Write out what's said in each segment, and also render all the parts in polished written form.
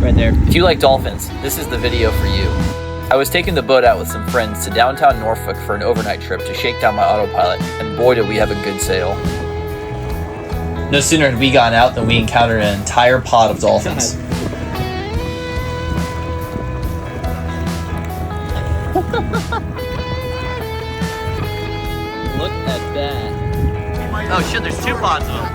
right there. If you like dolphins, this is the video for you. I was taking the boat out with some friends to downtown Norfolk for an overnight trip to shake down my autopilot, and boy did we have a good sail. No sooner had we gotten out than we encountered an entire pod of dolphins. Look at that. Oh shit, there's 2 pods of them.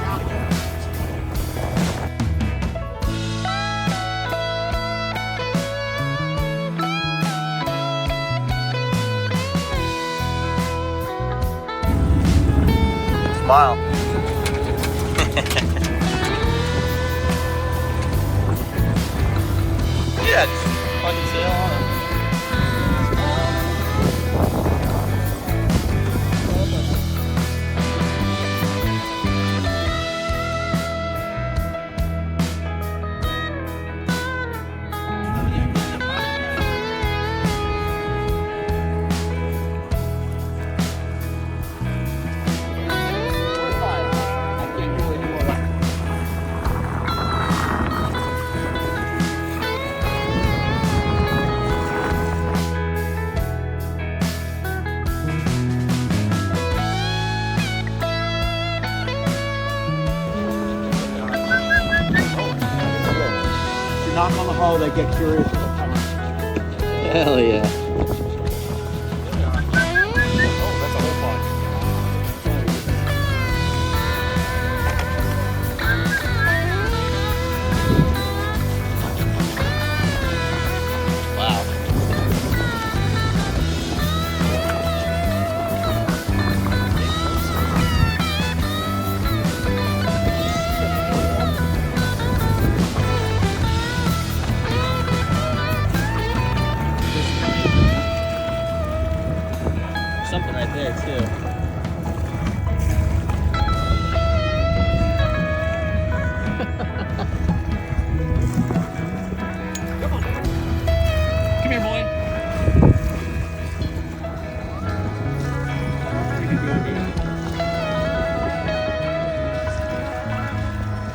Smile. Yeah, just fucking sail on it. Knock on the hull, they get curious. Hell yeah. Oh, that's a whole pod. Wow. Something right there too. Come here, boy.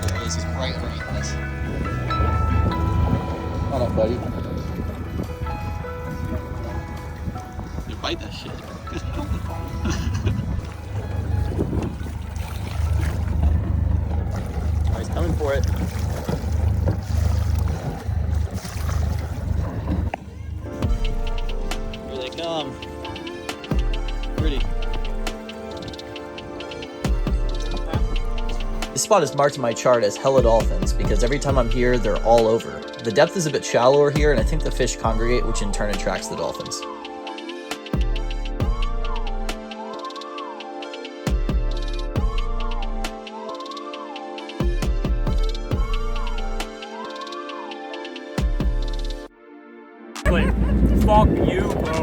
There he is, he's right underneath us. Come on up, buddy. You bite that shit. Oh, he's coming for it. Here they come. Pretty. This spot is marked in my chart as hella dolphins because every time I'm here, they're all over. The depth is a bit shallower here, and I think the fish congregate, which in turn attracts the dolphins. Fuck you, bro.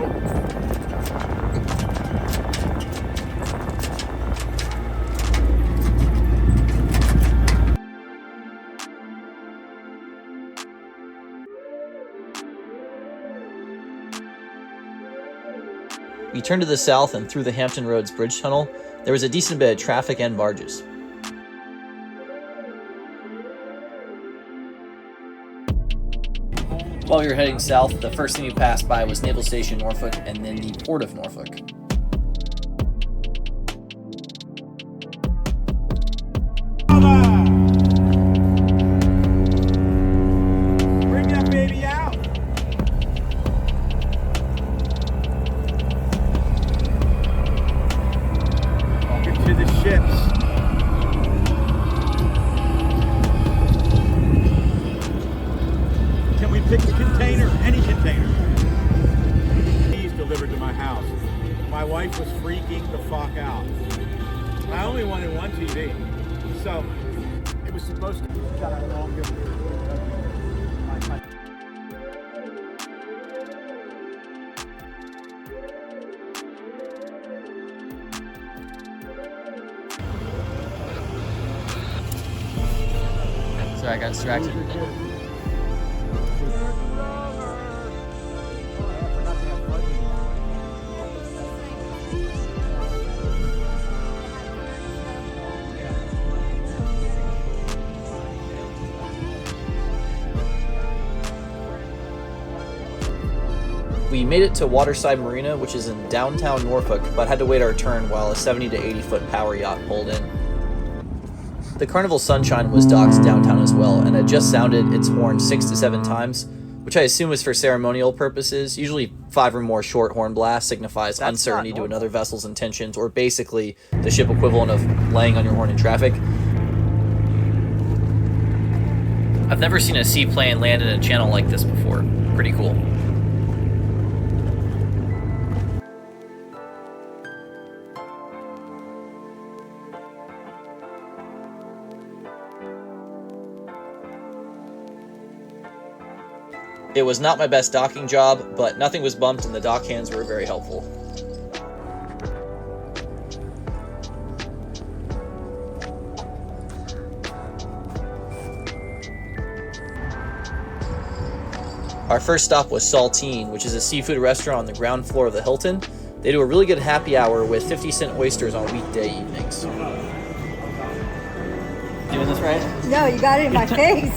We turned to the south and through the Hampton Roads Bridge Tunnel, there was a decent bit of traffic and barges. While we were heading south, the first thing we passed by was Naval Station Norfolk and then the Port of Norfolk. Bring that baby out. Welcome to the ships. Can we pick the container? Any container. He's delivered to my house. My wife was freaking the fuck out. I only wanted one TV. So it was supposed to be longer. Sorry, I got distracted. We made it to Waterside Marina, which is in downtown Norfolk, but had to wait our turn while a 70 to 80 foot power yacht pulled in. The Carnival Sunshine was docked downtown as well, and had just sounded its horn 6 to 7 times, which I assume is for ceremonial purposes. Usually 5 or more short horn blasts signifies uncertainty to another vessel's intentions, or basically the ship equivalent of laying on your horn in traffic. I've never seen a seaplane land in a channel like this before. Pretty cool. It was not my best docking job, but nothing was bumped and the dock hands were very helpful. Our first stop was Saltine, which is a seafood restaurant on the ground floor of the Hilton. They do a really good happy hour with 50-cent oysters on weekday evenings. Doing this right? No, you got it in my face.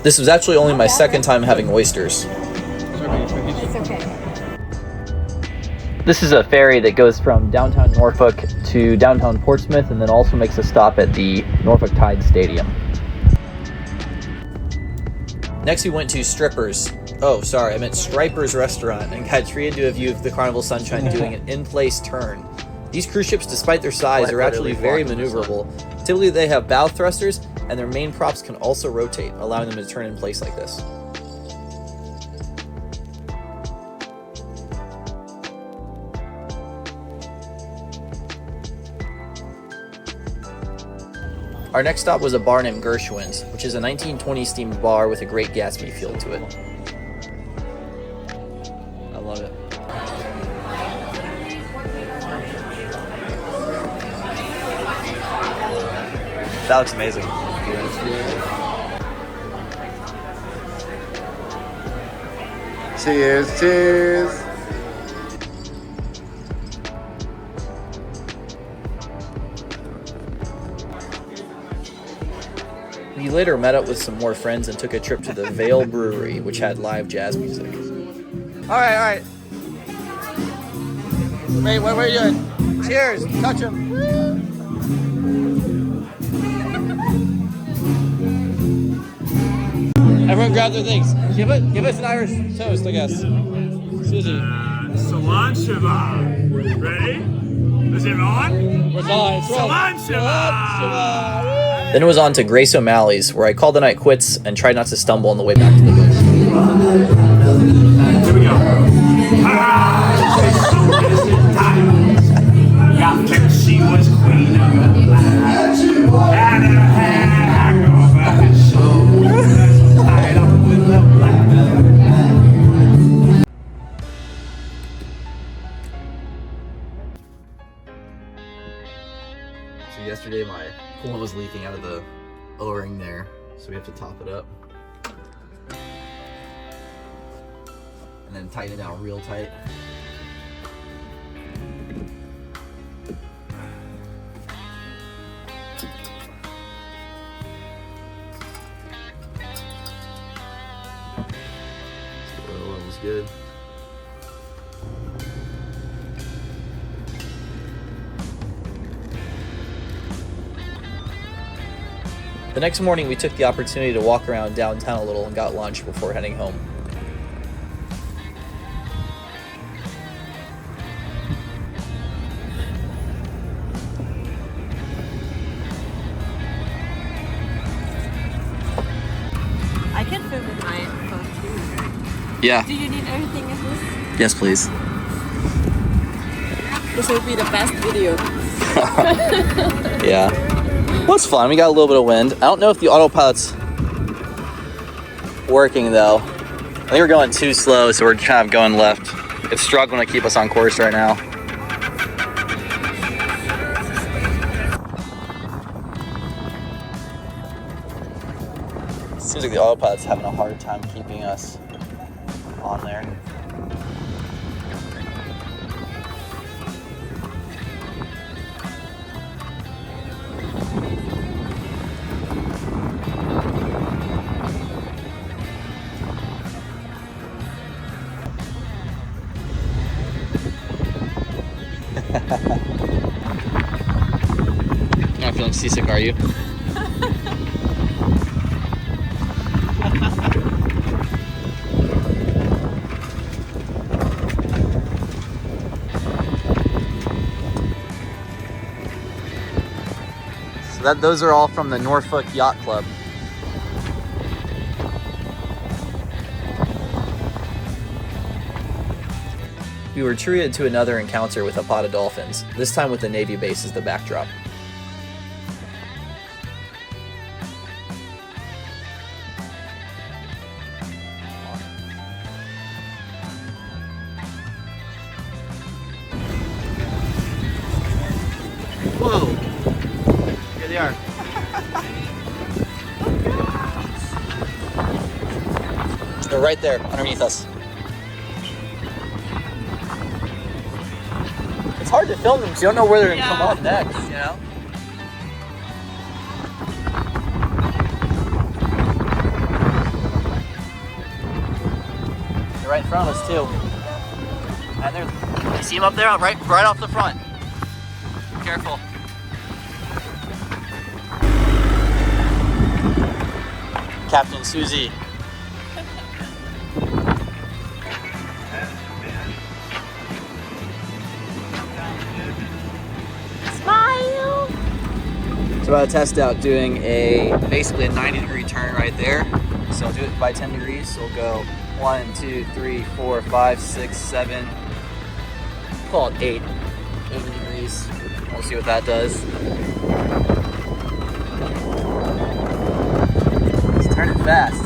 This was actually only my second time having oysters. It's okay. This is a ferry that goes from downtown Norfolk to downtown Portsmouth and then also makes a stop at the Norfolk Tide Stadium. Next we went to Strippers. Oh, sorry, I meant Striper's Restaurant and got treated to a view of the Carnival Sunshine doing an in-place turn. These cruise ships, despite their size, are actually very maneuverable. Typically they have bow thrusters, and their main props can also rotate, allowing them to turn in place like this. Our next stop was a bar named Gershwin's, which is a 1920s themed bar with a great Gatsby feel to it. I love it. That looks amazing. Cheers, cheers. We later met up with some more friends and took a trip to the Vale Brewery, which had live jazz music. All right. Wait, what are you doing? Cheers, touch him. Everyone grab their things. Give us an Irish toast, I guess. Susie. Cilantro. Ready? Is it on? It's on. Cilantro. Then it was on to Grace O'Malley's, where I called the night quits and tried not to stumble on the way back to the boat. Here we go. She was queen of the land. Had her hair over her shoulders, tied up with a black. So yesterday my coolant was leaking out of the O-ring there, so we have to top it up. And then tighten it down real tight. Oil was good. The next morning we took the opportunity to walk around downtown a little and got lunch before heading home. I can film with my phone too. Yeah. Do you need everything in this? Yes, please. This will be the best video. Yeah. Well, it's fun. We got a little bit of wind. I don't know if the autopilot's working though. I think we're going too slow, so we're kind of going left. It's struggling to keep us on course right now. Seems like the autopilot's having a hard time keeping us on there. You're not feeling seasick, are you? So those are all from the Norfolk Yacht Club. We were treated to another encounter with a pod of dolphins, this time with the Navy base as the backdrop. Whoa! Here they are. They're right there, underneath us. It's hard to film them because you don't know where they're going to come up next, you know? They're right in front of us, too. And you see them up there, right off the front. Careful. Captain Susie. Smile! So about to test out doing basically a 90-degree turn right there. So I'll do it by 10 degrees. So we'll go 1, 2, 3, 4, 5, 6, 7, call it 80 degrees. We'll see what that does. Let's turn it fast.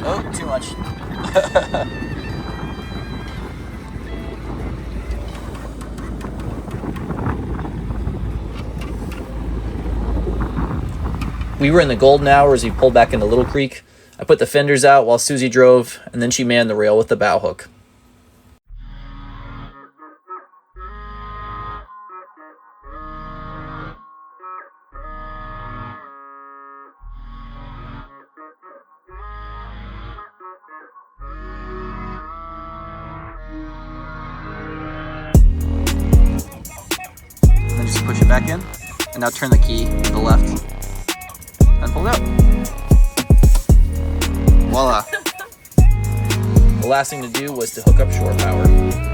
Oh, too much. We were in the golden hour as we pulled back into Little Creek. I put the fenders out while Susie drove, and then she manned the rail with the bow hook. And then just push it back in, and now turn the key to the left. And pull it out. Voila. The last thing to do was to hook up shore power.